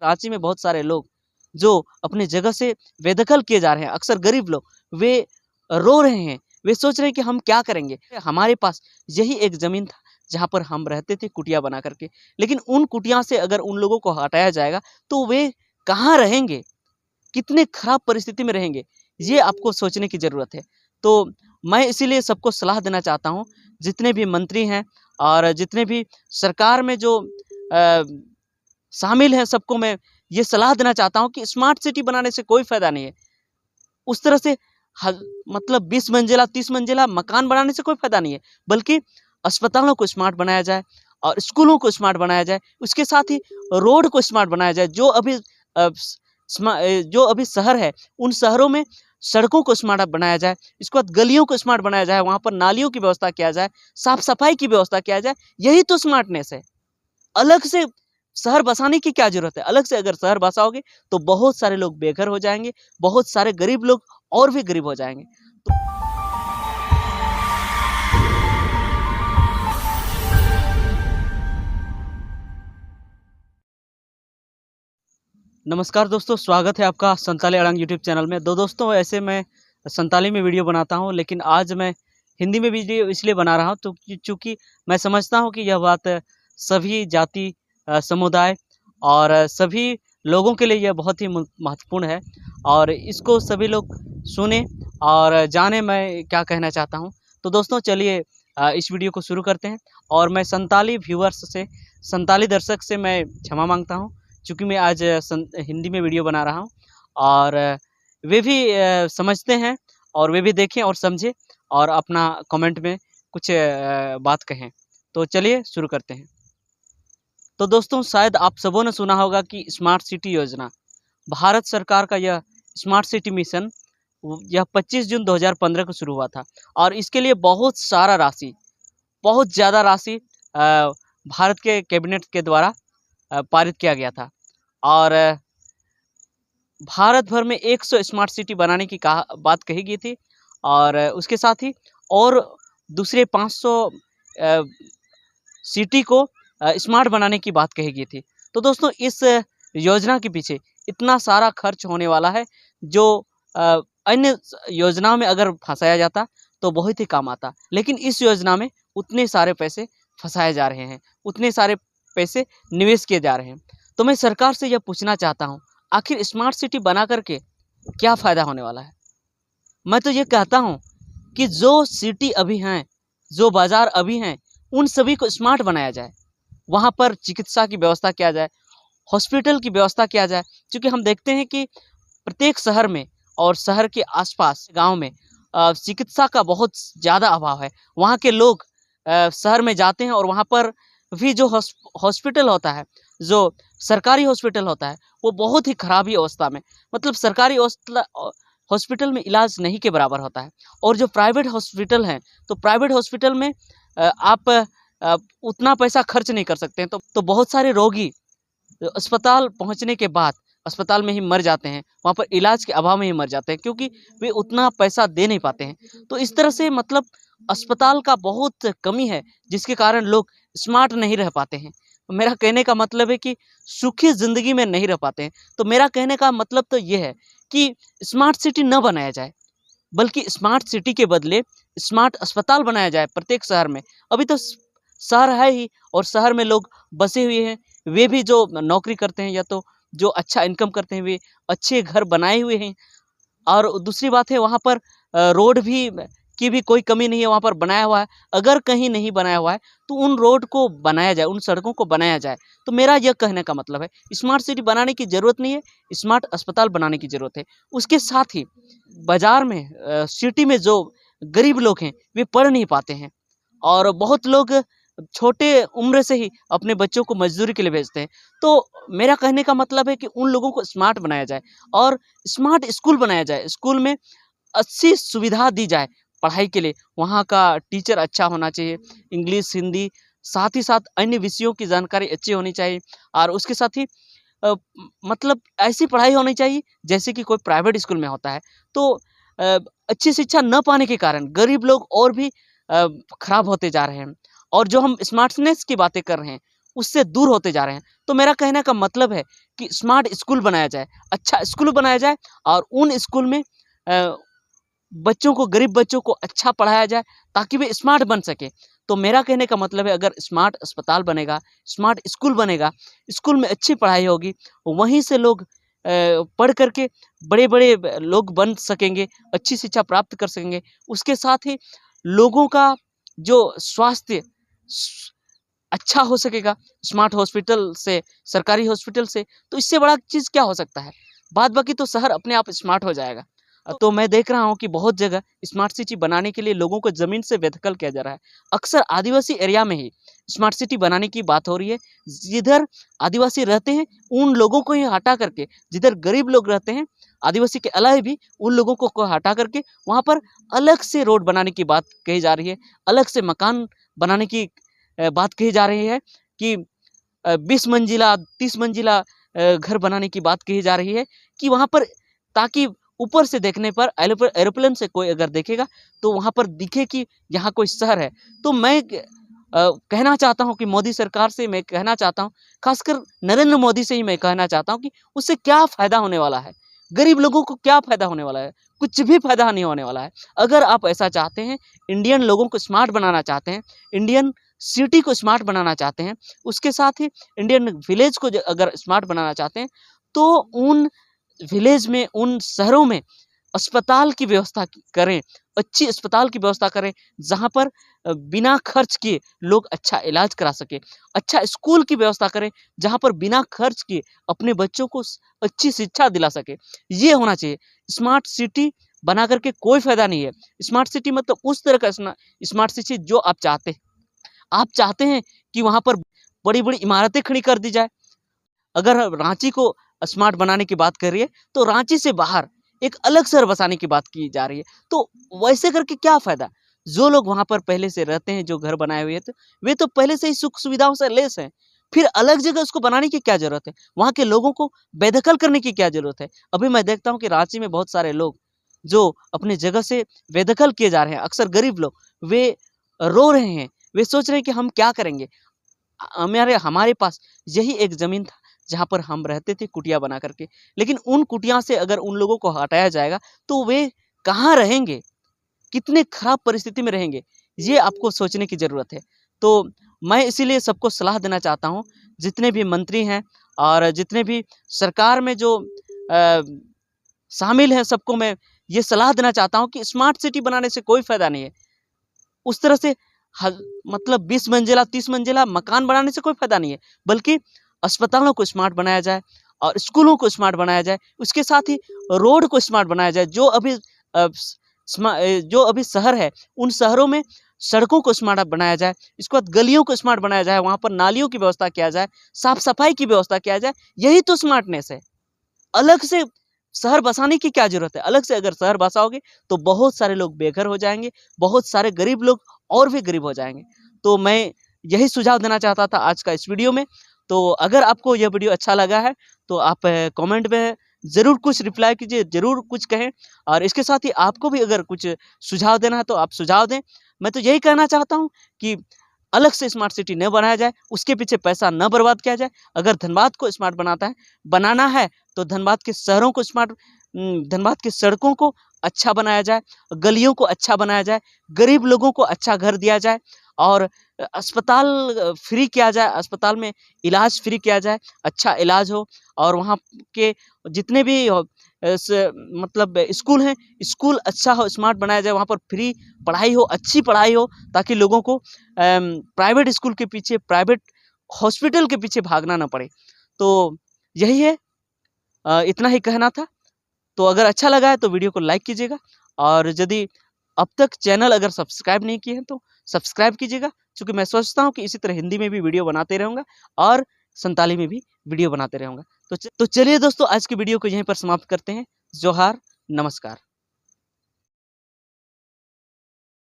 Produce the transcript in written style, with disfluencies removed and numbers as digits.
रांची में बहुत सारे लोग जो अपनी जगह से बेदखल किए जा रहे हैं, अक्सर गरीब लोग, वे रो रहे हैं, वे सोच रहे हैं कि हम क्या करेंगे। हमारे पास यही एक ज़मीन था जहाँ पर हम रहते थे कुटिया बना करके, लेकिन उन कुटिया से अगर उन लोगों को हटाया जाएगा तो वे कहाँ रहेंगे, कितने खराब परिस्थिति में रहेंगे, ये आपको सोचने की ज़रूरत है। तो मैं इसीलिए सबको सलाह देना चाहता हूँ, जितने भी मंत्री हैं और जितने भी सरकार में जो अ, शामिल हैं, सबको मैं ये सलाह देना चाहता हूँ कि स्मार्ट सिटी बनाने से कोई फ़ायदा नहीं है। उस तरह से ह मतलब 20 मंजिला 30 मंजिला मकान बनाने से कोई फ़ायदा नहीं है, बल्कि अस्पतालों को स्मार्ट बनाया जाए और स्कूलों को स्मार्ट बनाया जाए। उसके साथ ही रोड को स्मार्ट बनाया जाए। जो अभी शहर है, उन शहरों में सड़कों को स्मार्ट बनाया जाए। इसके बाद गलियों को स्मार्ट बनाया जाए, वहाँ पर नालियों की व्यवस्था किया जाए, साफ-सफाई की व्यवस्था किया जाए। यही तो स्मार्टनेस है। अलग से शहर बसाने की क्या ज़रूरत है? अलग से अगर शहर बसाओगे तो बहुत सारे लोग बेघर हो जाएँगे, बहुत सारे गरीब लोग और भी गरीब हो जाएँगे। नमस्कार दोस्तों, स्वागत है आपका संताली अड़ंग यूट्यूब चैनल में। दोस्तों, ऐसे मैं संताली में वीडियो बनाता हूँ, लेकिन आज मैं हिंदी में वीडियो इसलिए बना रहा हूँ तो चूँकि मैं समझता हूँ कि यह बात सभी जाति समुदाय और सभी लोगों के लिए यह बहुत ही महत्वपूर्ण है और इसको सभी लोग सुनें और जानें मैं क्या कहना चाहता हूँ। तो दोस्तों, चलिए इस वीडियो को शुरू करते हैं और मैं संताली व्यूअर्स से, संताली दर्शक से मैं क्षमा माँगता हूँ, चूँकि मैं आज हिंदी में वीडियो बना रहा हूँ और वे भी समझते हैं और वे भी देखें और समझें और अपना कमेंट में कुछ बात कहें। तो चलिए शुरू करते हैं। तो दोस्तों, शायद आप सबों ने सुना होगा कि स्मार्ट सिटी योजना, भारत सरकार का यह स्मार्ट सिटी मिशन यह 25 जून 2015 को शुरू हुआ था और इसके लिए बहुत सारा राशि, बहुत ज़्यादा राशि भारत के कैबिनेट के द्वारा पारित किया गया था और भारत भर में 100 स्मार्ट सिटी बनाने की बात कही गई थी और उसके साथ ही और दूसरे 500 सिटी को स्मार्ट बनाने की बात कही गई थी। तो दोस्तों, इस योजना के पीछे इतना सारा खर्च होने वाला है जो अन्य योजनाओं में अगर फंसाया जाता तो बहुत ही काम आता, लेकिन इस योजना में उतने सारे पैसे फंसाए जा रहे हैं, उतने सारे पैसे निवेश किए जा रहे हैं। तो मैं सरकार से यह पूछना चाहता हूँ, आखिर स्मार्ट सिटी बना करके क्या फ़ायदा होने वाला है? मैं तो ये कहता हूँ कि जो सिटी अभी हैं, जो बाज़ार अभी हैं, उन सभी को स्मार्ट बनाया जाए। वहाँ पर चिकित्सा की व्यवस्था किया जाए, हॉस्पिटल की व्यवस्था किया जाए। क्योंकि हम देखते हैं कि प्रत्येक शहर में और शहर के आस-पास गाँव में चिकित्सा का बहुत ज़्यादा अभाव है। वहाँ के लोग शहर में जाते हैं और वहाँ पर भी जो हॉस्पिटल होता है, जो सरकारी हॉस्पिटल होता है, वो बहुत ही खराब ही अवस्था में, मतलब सरकारी हॉस्पिटल में इलाज नहीं के बराबर होता है। और जो प्राइवेट हॉस्पिटल हैं, तो प्राइवेट हॉस्पिटल में आप उतना पैसा खर्च नहीं कर सकते हैं। तो बहुत सारे रोगी अस्पताल पहुँचने के बाद अस्पताल में ही मर जाते हैं, वहाँ पर इलाज के अभाव में ही मर जाते हैं, क्योंकि वे उतना पैसा दे नहीं पाते हैं। तो इस तरह से मतलब अस्पताल का बहुत कमी है, जिसके कारण लोग स्मार्ट नहीं रह पाते हैं। मेरा कहने का मतलब है कि सुखी ज़िंदगी में नहीं रह पाते हैं। तो मेरा कहने का मतलब तो ये है कि स्मार्ट सिटी न बनाया जाए, बल्कि स्मार्ट सिटी के बदले स्मार्ट अस्पताल बनाया जाए प्रत्येक शहर में। अभी तो शहर है ही और शहर में लोग बसे हुए हैं, वे भी जो नौकरी करते हैं या तो जो अच्छा इनकम करते हैं, वे अच्छे घर बनाए हुए हैं। और दूसरी बात है, वहाँ पर रोड भी की भी कोई कमी नहीं है, वहाँ पर बनाया हुआ है। अगर कहीं नहीं बनाया हुआ है तो उन रोड को बनाया जाए, उन सड़कों को बनाया जाए। तो मेरा यह कहने का मतलब है, स्मार्ट सिटी बनाने की ज़रूरत नहीं है, स्मार्ट अस्पताल बनाने की ज़रूरत है। उसके साथ ही बाज़ार में सिटी में जो गरीब लोग हैं, वे पढ़ नहीं पाते हैं और बहुत लोग छोटे उम्र से ही अपने बच्चों को मज़दूरी के लिए भेजते हैं। तो मेरा कहने का मतलब है कि उन लोगों को स्मार्ट बनाया जाए और स्मार्ट स्कूल बनाया जाए। स्कूल में अच्छी सुविधा दी जाए पढ़ाई के लिए। वहाँ का टीचर अच्छा होना चाहिए, इंग्लिश, हिंदी, साथ ही साथ अन्य विषयों की जानकारी अच्छी होनी चाहिए और उसके साथ ही अ, मतलब ऐसी पढ़ाई होनी चाहिए जैसे कि कोई प्राइवेट स्कूल में होता है। तो अ, अच्छी शिक्षा न पाने के कारण गरीब लोग और भी खराब होते जा रहे हैं और जो हम स्मार्टनेस की बातें कर रहे हैं, उससे दूर होते जा रहे हैं। तो मेरा कहने का मतलब है कि स्मार्ट स्कूल बनाया जाए, अच्छा स्कूल बनाया जाए और उन स्कूल में बच्चों को, गरीब बच्चों को अच्छा पढ़ाया जाए ताकि वे स्मार्ट बन सके। तो मेरा कहने का मतलब है, अगर स्मार्ट अस्पताल बनेगा, स्मार्ट स्कूल बनेगा, स्कूल में अच्छी पढ़ाई होगी, वहीं से लोग पढ़ कर के बड़े-बड़े लोग बन सकेंगे, अच्छी शिक्षा प्राप्त कर सकेंगे। उसके साथ ही लोगों का जो स्वास्थ्य स अच्छा हो सकेगा स्मार्ट हॉस्पिटल से, सरकारी हॉस्पिटल से, तो इससे बड़ा चीज़ क्या हो सकता है? बाद बाकी तो शहर अपने आप स्मार्ट हो जाएगा। तो मैं देख रहा हूँ कि बहुत जगह स्मार्ट सिटी बनाने के लिए लोगों को ज़मीन से बेदखल किया जा रहा है। अक्सर आदिवासी एरिया में ही स्मार्ट सिटी बनाने की बात हो रही है। जिधर आदिवासी रहते हैं, उन लोगों को ही हटा करके, जिधर गरीब लोग रहते हैं, आदिवासी के अलावा भी उन लोगों को हटा करके वहाँ पर अलग से रोड बनाने की बात कही जा रही है, अलग से मकान बनाने की बात कही जा रही है कि 20 मंजिला, 30 मंजिला घर बनाने की बात कही जा रही है कि वहाँ पर, ताकि ऊपर से देखने पर एरोप्लेन से कोई अगर देखेगा तो वहाँ पर दिखे कि यहाँ कोई शहर है। तो मैं कहना चाहता हूँ कि मोदी सरकार से मैं कहना चाहता हूँ, खासकर नरेंद्र मोदी से ही मैं कहना चाहता हूँ कि उससे क्या फ़ायदा होने वाला है? गरीब लोगों को क्या फ़ायदा होने वाला है? कुछ भी फ़ायदा नहीं होने वाला है। अगर आप ऐसा चाहते हैं, इंडियन लोगों को स्मार्ट बनाना चाहते हैं, इंडियन सिटी को स्मार्ट बनाना चाहते हैं, उसके साथ ही इंडियन विलेज को अगर स्मार्ट बनाना चाहते हैं, तो उन विलेज में, उन शहरों में अस्पताल की व्यवस्था करें, अच्छी अस्पताल की व्यवस्था करें, जहाँ पर बिना खर्च किए लोग अच्छा इलाज करा सकें। अच्छा स्कूल की व्यवस्था करें, जहाँ पर बिना खर्च किए अपने बच्चों को अच्छी शिक्षा दिला सके। ये होना चाहिए। स्मार्ट सिटी बना करके कोई फ़ायदा नहीं है। स्मार्ट सिटी मतलब उस तरह का स्मार्ट सिटी जो आप चाहते हैं। आप चाहते हैं कि वहाँ पर बड़ी-बड़ी इमारतें खड़ी कर दी जाए। अगर रांची को स्मार्ट बनाने की बात कर रही है, तो रांची से बाहर एक अलग शहर बसाने की बात की जा रही है। तो वैसे करके क्या फ़ायदा? जो लोग वहाँ पर पहले से रहते हैं, जो घर बनाए हुए थे, वे तो पहले से ही सुख-सुविधाओं से लैस हैं। फिर अलग जगह उसको बनाने की क्या ज़रूरत है? वहाँ के लोगों को बेदखल करने की क्या ज़रूरत है? अभी मैं देखता हूँ कि रांची में बहुत सारे लोग, जो अपनी जगह से बेदखल किए जा रहे हैं, अक्सर गरीब लोग, वे रो रहे हैं। वे सोच रहे हैं कि हम क्या करेंगे? हमारे पास यही एक ज़मीन था, जहाँ पर हम रहते थे कुटिया बना करके। लेकिन उन कुटिया से अगर उन लोगों को हटाया जाएगा, तो वे कहाँ रहेंगे? कितने खराब परिस्थिति में रहेंगे? ये आपको सोचने की ज़रूरत है। तो मैं इसीलिए सबको सलाह देना चाहता हूँ, जितने भी मंत्री हैं और जितने भी सरकार में जो अ, शामिल हैं, सबको मैं ये सलाह देना चाहता हूँ कि स्मार्ट सिटी बनाने से कोई फ़ायदा नहीं है। उस तरह से हल मतलब 20 मंजिला, 30 मंजिला मकान बनाने से कोई फ़ायदा नहीं है, बल्कि अस्पतालों को स्मार्ट बनाया जाए और स्कूलों को स्मार्ट बनाया जाए। उसके साथ ही रोड को स्मार्ट बनाया जाए। जो अभी शहर है, उन शहरों में सड़कों को स्मार्ट बनाया जाए। इसके बाद गलियों को स्मार्ट बनाया जाए, वहाँ पर नालियों की व्यवस्था किया जाए, साफ-सफाई की व्यवस्था किया जाए। यही तो स्मार्टनेस है। अलग से शहर बसाने की क्या ज़रूरत है? अलग से अगर शहर बसाओगे, तो बहुत सारे लोग बेघर हो जाएँगे, बहुत सारे गरीब लोग और भी गरीब हो जाएँगे। तो मैं यही सुझाव देना चाहता था आज का इस वीडियो में। तो अगर आपको यह वीडियो अच्छा लगा है, तो आप कमेंट में ज़रूर कुछ रिप्लाई कीजिए, ज़रूर कुछ कहें और इसके साथ ही आपको भी अगर कुछ सुझाव देना है, तो आप सुझाव दें। मैं तो यही कहना चाहता हूँ कि अलग से स्मार्ट सिटी न बनाया जाए, उसके पीछे पैसा न बर्बाद किया जाए। अगर धनबाद को स्मार्ट बनाना है, तो धनबाद के शहरों को धनबाद की सड़कों को अच्छा बनाया जाए, गलियों को अच्छा बनाया जाए, गरीब लोगों को अच्छा घर दिया जाए और अस्पताल फ्री किया जाए, अस्पताल में इलाज फ्री किया जाए, अच्छा इलाज हो और वहाँ के जितने भी मतलब स्कूल हैं, स्कूल अच्छा हो, स्मार्ट बनाया जाए, वहाँ पर फ्री पढ़ाई हो, अच्छी पढ़ाई हो, ताकि लोगों को प्राइवेट स्कूल के पीछे, प्राइवेट हॉस्पिटल के पीछे भागना ना पड़े। तो यही है, इतना ही कहना था। तो अगर अच्छा लगा है तो वीडियो को लाइक कीजिएगा और यदि अब तक चैनल अगर सब्सक्राइब नहीं किए हैं तो सब्सक्राइब कीजिएगा, क्योंकि मैं सोचता हूँ कि इसी तरह हिंदी में भी वीडियो बनाते रहूँगा और संताली में भी वीडियो बनाते रहूँगा। तो चलिए दोस्तों, आज की वीडियो को यहीं पर समाप्त करते हैं। जोहार, नमस्कार।